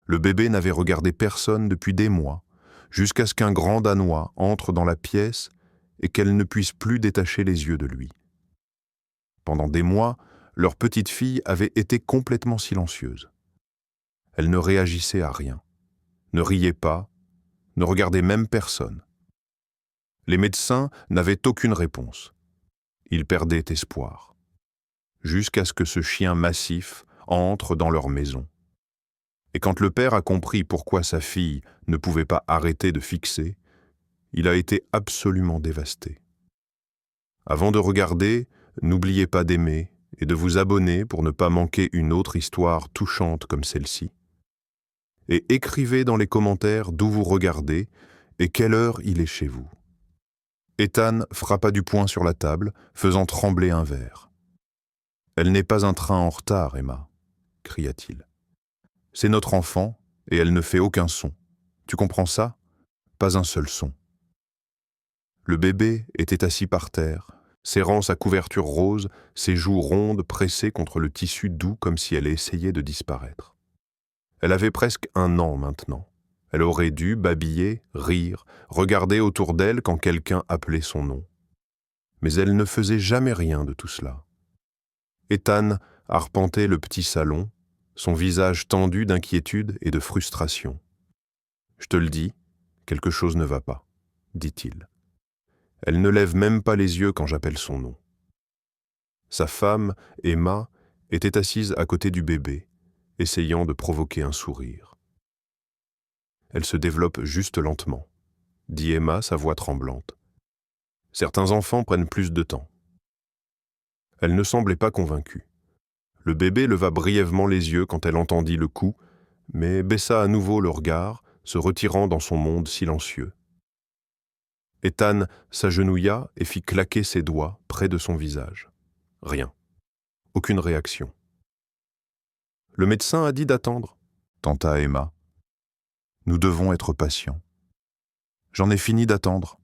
Le bébé n'avait regardé personne depuis des mois, jusqu'à ce qu'un grand Danois entre dans la pièce et qu'elle ne puisse plus détacher les yeux de lui. Pendant des mois, leur petite fille avait été complètement silencieuse. Elle ne réagissait à rien, ne riait pas, ne regardait même personne. Les médecins n'avaient aucune réponse. Ils perdaient espoir. Jusqu'à ce que ce chien massif entre dans leur maison. Et quand le père a compris pourquoi sa fille ne pouvait pas arrêter de fixer, il a été absolument dévasté. Avant de regarder, n'oubliez pas d'aimer et de vous abonner pour ne pas manquer une autre histoire touchante comme celle-ci. Et écrivez dans les commentaires d'où vous regardez et quelle heure il est chez vous. Ethan frappa du poing sur la table, faisant trembler un verre. « Elle n'est pas un train en retard, Emma, » cria-t-il. « C'est notre enfant, et elle ne fait aucun son. Tu comprends ça? Pas un seul son. » Le bébé était assis par terre, serrant sa couverture rose, ses joues rondes pressées contre le tissu doux comme si elle essayait de disparaître. Elle avait presque 1 an maintenant. Elle aurait dû babiller, rire, regarder autour d'elle quand quelqu'un appelait son nom. Mais elle ne faisait jamais rien de tout cela. Ethan arpentait le petit salon, son visage tendu d'inquiétude et de frustration. « Je te le dis, quelque chose ne va pas, » dit-il. Elle ne lève même pas les yeux quand j'appelle son nom. Sa femme, Emma, était assise à côté du bébé, essayant de provoquer un sourire. Elle se développe juste lentement, dit Emma, sa voix tremblante. Certains enfants prennent plus de temps. Elle ne semblait pas convaincue. Le bébé leva brièvement les yeux quand elle entendit le coup, mais baissa à nouveau le regard, se retirant dans son monde silencieux. Ethan s'agenouilla et fit claquer ses doigts près de son visage. Rien. Aucune réaction. « Le médecin a dit d'attendre, » tenta Emma. « Nous devons être patients. »« J'en ai fini d'attendre, »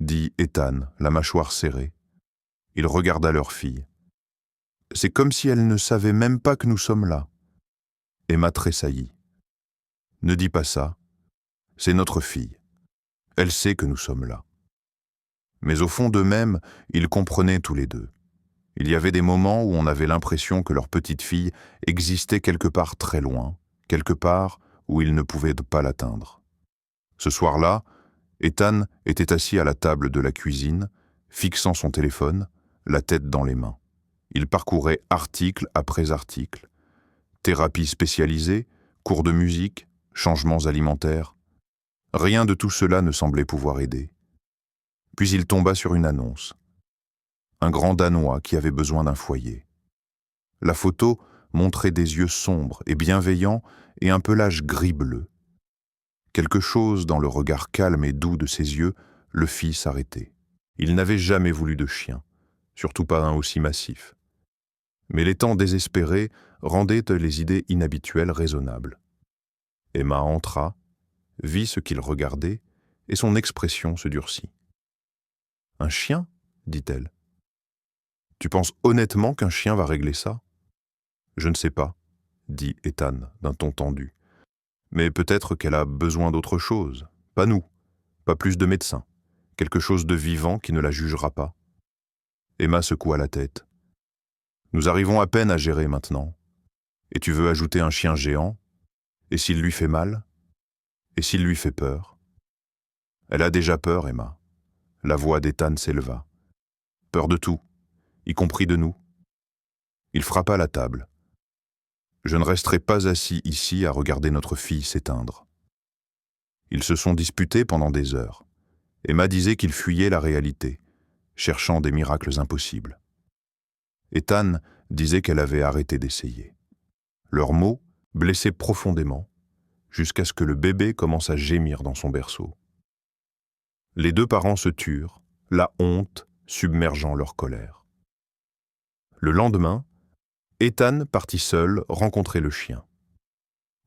dit Ethan, la mâchoire serrée. Il regarda leur fille. « C'est comme si elle ne savait même pas que nous sommes là. » Emma tressaillit. « Ne dis pas ça. C'est notre fille. Elle sait que nous sommes là. » Mais au fond d'eux-mêmes, ils comprenaient tous les deux. Il y avait des moments où on avait l'impression que leur petite fille existait quelque part très loin, quelque part où ils ne pouvaient pas l'atteindre. Ce soir-là, Ethan était assis à la table de la cuisine, fixant son téléphone, la tête dans les mains. Il parcourait article après article. Thérapie spécialisée, cours de musique, changements alimentaires. Rien de tout cela ne semblait pouvoir aider. Puis il tomba sur une annonce. Un grand Danois qui avait besoin d'un foyer. La photo montrait des yeux sombres et bienveillants et un pelage gris-bleu. Quelque chose dans le regard calme et doux de ses yeux le fit s'arrêter. Il n'avait jamais voulu de chien, surtout pas un aussi massif. Mais les temps désespérés rendaient les idées inhabituelles raisonnables. Emma entra, vit ce qu'il regardait, et son expression se durcit. « Un chien ?» dit-elle. « Tu penses honnêtement qu'un chien va régler ça ?»« Je ne sais pas, » dit Ethan d'un ton tendu. « Mais peut-être qu'elle a besoin d'autre chose. Pas nous, pas plus de médecins. Quelque chose de vivant qui ne la jugera pas. » Emma secoua la tête. « Nous arrivons à peine à gérer maintenant. Et tu veux ajouter un chien géant? Et s'il lui fait mal? Et s'il lui fait peur? » Elle a déjà peur, Emma. La voix d'Ethan s'éleva. « Peur de tout, y compris de nous. » Il frappa la table. « Je ne resterai pas assis ici à regarder notre fille s'éteindre. » Ils se sont disputés pendant des heures. Emma disait qu'il fuyait la réalité, cherchant des miracles impossibles. Ethan disait qu'elle avait arrêté d'essayer. Leurs mots blessaient profondément, jusqu'à ce que le bébé commence à gémir dans son berceau. Les deux parents se turent, la honte submergeant leur colère. Le lendemain, Ethan partit seul rencontrer le chien.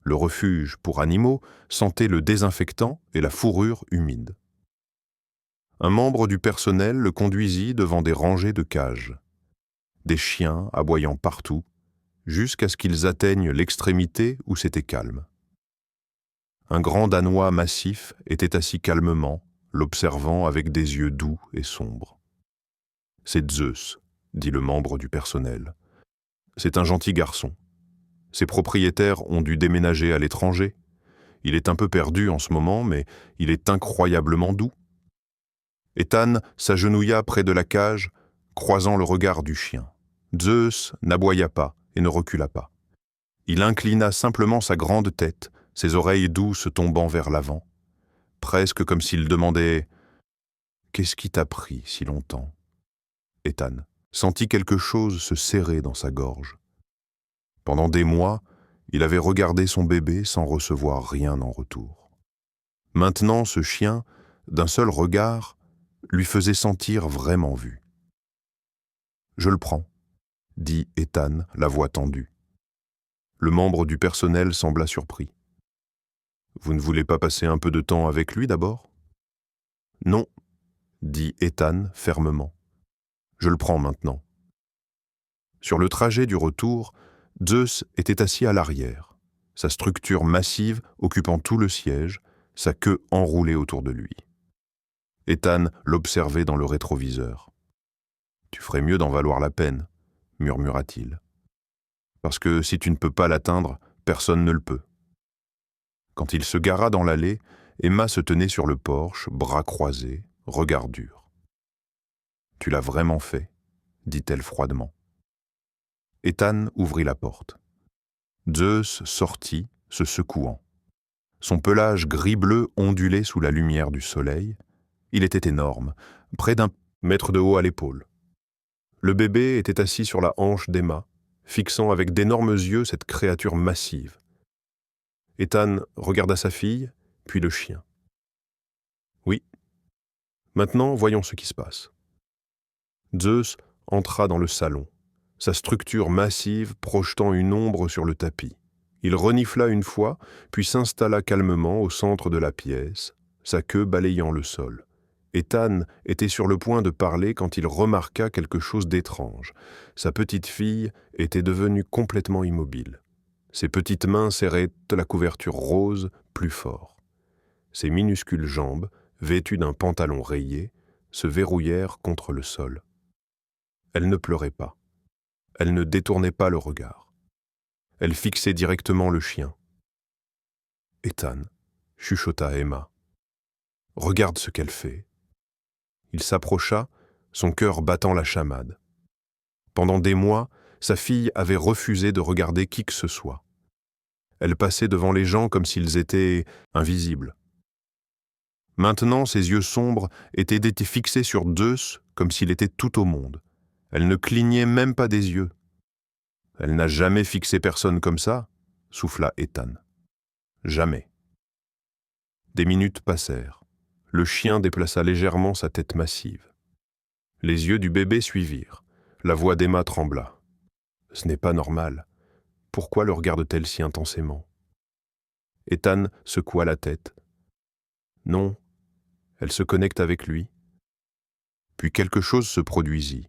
Le refuge pour animaux sentait le désinfectant et la fourrure humide. Un membre du personnel le conduisit devant des rangées de cages. Des chiens aboyant partout, jusqu'à ce qu'ils atteignent l'extrémité où c'était calme. Un grand Danois massif était assis calmement, l'observant avec des yeux doux et sombres. « C'est Zeus », dit le membre du personnel. « C'est un gentil garçon. Ses propriétaires ont dû déménager à l'étranger. Il est un peu perdu en ce moment, mais il est incroyablement doux. » Ethan s'agenouilla près de la cage, croisant le regard du chien. Zeus n'aboya pas et ne recula pas. Il inclina simplement sa grande tête, ses oreilles douces tombant vers l'avant, presque comme s'il demandait « Qu'est-ce qui t'a pris si longtemps ?» Ethan sentit quelque chose se serrer dans sa gorge. Pendant des mois, il avait regardé son bébé sans recevoir rien en retour. Maintenant, ce chien, d'un seul regard, lui faisait sentir vraiment vu. « Je le prends », dit Ethan, la voix tendue. Le membre du personnel sembla surpris. « Vous ne voulez pas passer un peu de temps avec lui d'abord ?»« Non », dit Ethan fermement. « Je le prends maintenant. » Sur le trajet du retour, Zeus était assis à l'arrière, sa structure massive occupant tout le siège, sa queue enroulée autour de lui. Ethan l'observait dans le rétroviseur. « Tu ferais mieux d'en valoir la peine, » murmura-t-il. « Parce que si tu ne peux pas l'atteindre, personne ne le peut. » Quand il se gara dans l'allée, Emma se tenait sur le porche, bras croisés, regard dur. « Tu l'as vraiment fait ?» dit-elle froidement. Ethan ouvrit la porte. Zeus sortit, se secouant. Son pelage gris-bleu ondulait sous la lumière du soleil. Il était énorme, près d'1 mètre de haut à l'épaule. Le bébé était assis sur la hanche d'Emma, fixant avec d'énormes yeux cette créature massive. Ethan regarda sa fille, puis le chien. « Oui. Maintenant, voyons ce qui se passe. » Zeus entra dans le salon, sa structure massive projetant une ombre sur le tapis. Il renifla une fois, puis s'installa calmement au centre de la pièce, sa queue balayant le sol. Ethan était sur le point de parler quand il remarqua quelque chose d'étrange. Sa petite fille était devenue complètement immobile. Ses petites mains serraient la couverture rose plus fort. Ses minuscules jambes, vêtues d'un pantalon rayé, se verrouillèrent contre le sol. Elle ne pleurait pas. Elle ne détournait pas le regard. Elle fixait directement le chien. « Ethan, » chuchota Emma. « Regarde ce qu'elle fait. » Il s'approcha, son cœur battant la chamade. Pendant des mois, sa fille avait refusé de regarder qui que ce soit. Elle passait devant les gens comme s'ils étaient invisibles. Maintenant, ses yeux sombres étaient fixés sur Zeus comme s'il était tout au monde. Elle ne clignait même pas des yeux. « Elle n'a jamais fixé personne comme ça », souffla Ethan. « Jamais. » Des minutes passèrent. Le chien déplaça légèrement sa tête massive. Les yeux du bébé suivirent. La voix d'Emma trembla. « Ce n'est pas normal. Pourquoi le regarde-t-elle si intensément ?» Ethan secoua la tête. « Non, elle se connecte avec lui. » Puis quelque chose se produisit.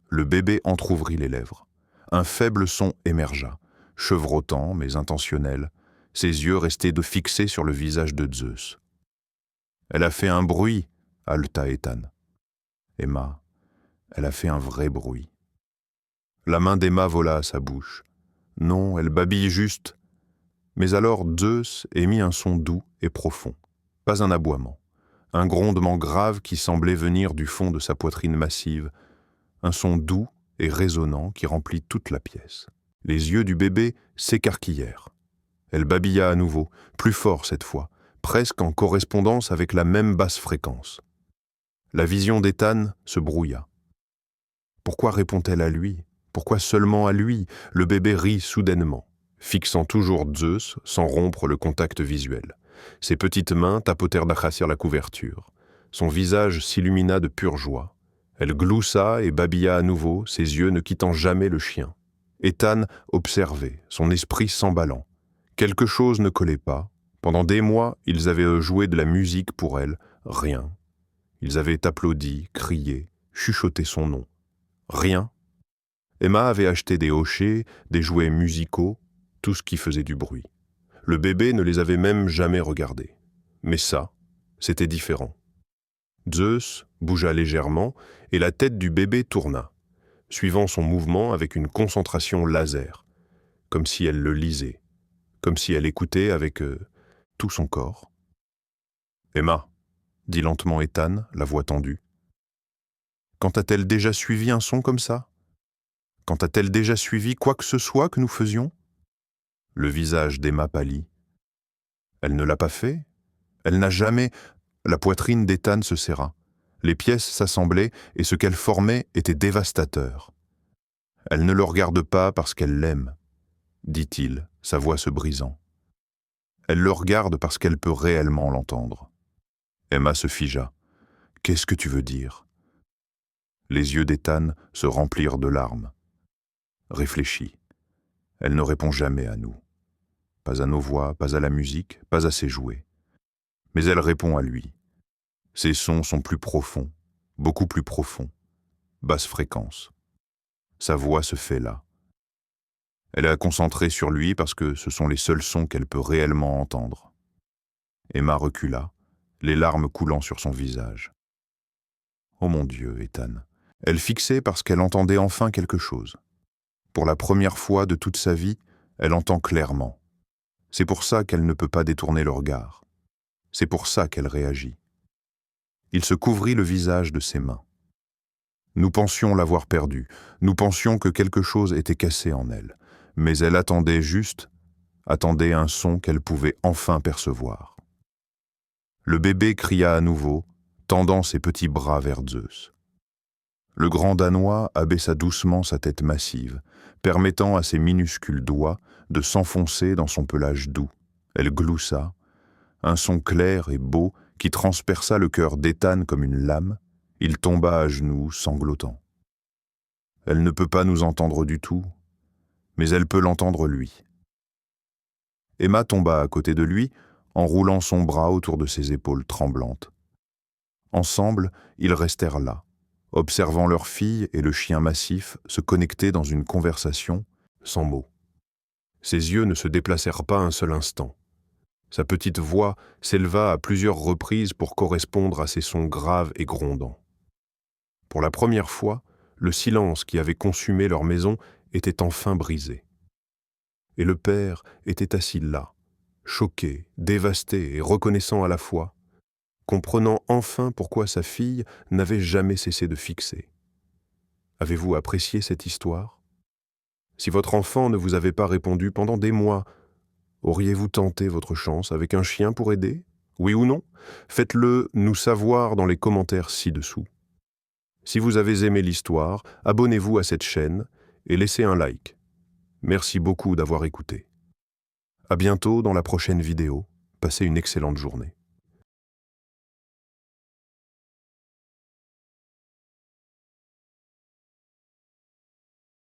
Le bébé entr'ouvrit les lèvres. Un faible son émergea, chevrotant mais intentionnel, ses yeux restaient fixés sur le visage de Zeus. « Elle a fait un bruit », haleta Ethan. « Emma, elle a fait un vrai bruit. » La main d'Emma vola à sa bouche. « Non, elle babille juste. » Mais alors Zeus émit un son doux et profond, pas un aboiement, un grondement grave qui semblait venir du fond de sa poitrine massive, un son doux et résonnant qui remplit toute la pièce. Les yeux du bébé s'écarquillèrent. Elle babilla à nouveau, plus fort cette fois, presque en correspondance avec la même basse fréquence. La vision d'Ethan se brouilla. Pourquoi répond-elle à lui? Pourquoi seulement à lui? Le bébé rit soudainement, fixant toujours Zeus sans rompre le contact visuel. Ses petites mains tapotèrent d'achasser la couverture. Son visage s'illumina de pure joie. Elle gloussa et babilla à nouveau, ses yeux ne quittant jamais le chien. Ethan observait, son esprit s'emballant. Quelque chose ne collait pas. Pendant des mois, ils avaient joué de la musique pour elle, rien. Ils avaient applaudi, crié, chuchoté son nom. Rien. Emma avait acheté des hochets, des jouets musicaux, tout ce qui faisait du bruit. Le bébé ne les avait même jamais regardés. Mais ça, c'était différent. Zeus bougea légèrement et la tête du bébé tourna, suivant son mouvement avec une concentration laser, comme si elle le lisait, comme si elle écoutait avec tout son corps. « Emma », dit lentement Ethan, la voix tendue. « Quand a-t-elle déjà suivi un son comme ça? Quand a-t-elle déjà suivi quoi que ce soit que nous faisions ?» Le visage d'Emma pâlit. « Elle ne l'a pas fait? Elle n'a jamais... » La poitrine d'Ethan se serra. Les pièces s'assemblaient et ce qu'elle formait était dévastateur. « Elle ne le regarde pas parce qu'elle l'aime, » dit-il, sa voix se brisant. « Elle le regarde parce qu'elle peut réellement l'entendre. » Emma se figea. « Qu'est-ce que tu veux dire ?» Les yeux d'Ethan se remplirent de larmes. Réfléchis. Elle ne répond jamais à nous. Pas à nos voix, pas à la musique, pas à ses jouets. Mais elle répond à lui. Ses sons sont plus profonds, beaucoup plus profonds, basse fréquence. Sa voix se fait là. Elle est concentrée sur lui parce que ce sont les seuls sons qu'elle peut réellement entendre. Emma recula, les larmes coulant sur son visage. Oh mon Dieu, Ethan. Elle fixait parce qu'elle entendait enfin quelque chose. Pour la première fois de toute sa vie, elle entend clairement. C'est pour ça qu'elle ne peut pas détourner le regard. C'est pour ça qu'elle réagit. Il se couvrit le visage de ses mains. Nous pensions l'avoir perdue, nous pensions que quelque chose était cassé en elle, mais elle attendait attendait un son qu'elle pouvait enfin percevoir. Le bébé cria à nouveau, tendant ses petits bras vers Zeus. Le grand Danois abaissa doucement sa tête massive, permettant à ses minuscules doigts de s'enfoncer dans son pelage doux. Elle gloussa, un son clair et beau qui transperça le cœur d'Ethan comme une lame. Il tomba à genoux, sanglotant. Elle ne peut pas nous entendre du tout, mais elle peut l'entendre lui. Emma tomba à côté de lui, en roulant son bras autour de ses épaules tremblantes. Ensemble, ils restèrent là, observant leur fille et le chien massif se connecter dans une conversation sans mots. Ses yeux ne se déplacèrent pas un seul instant. Sa petite voix s'éleva à plusieurs reprises pour correspondre à ces sons graves et grondants. Pour la première fois, le silence qui avait consumé leur maison était enfin brisé. Et le père était assis là, choqué, dévasté et reconnaissant à la fois, comprenant enfin pourquoi sa fille n'avait jamais cessé de fixer. Avez-vous apprécié cette histoire? Si votre enfant ne vous avait pas répondu pendant des mois, auriez-vous tenté votre chance avec un chien pour aider? Oui ou non? Faites-le nous savoir dans les commentaires ci-dessous. Si vous avez aimé l'histoire, abonnez-vous à cette chaîne et laissez un like. Merci beaucoup d'avoir écouté. À bientôt dans la prochaine vidéo. Passez une excellente journée.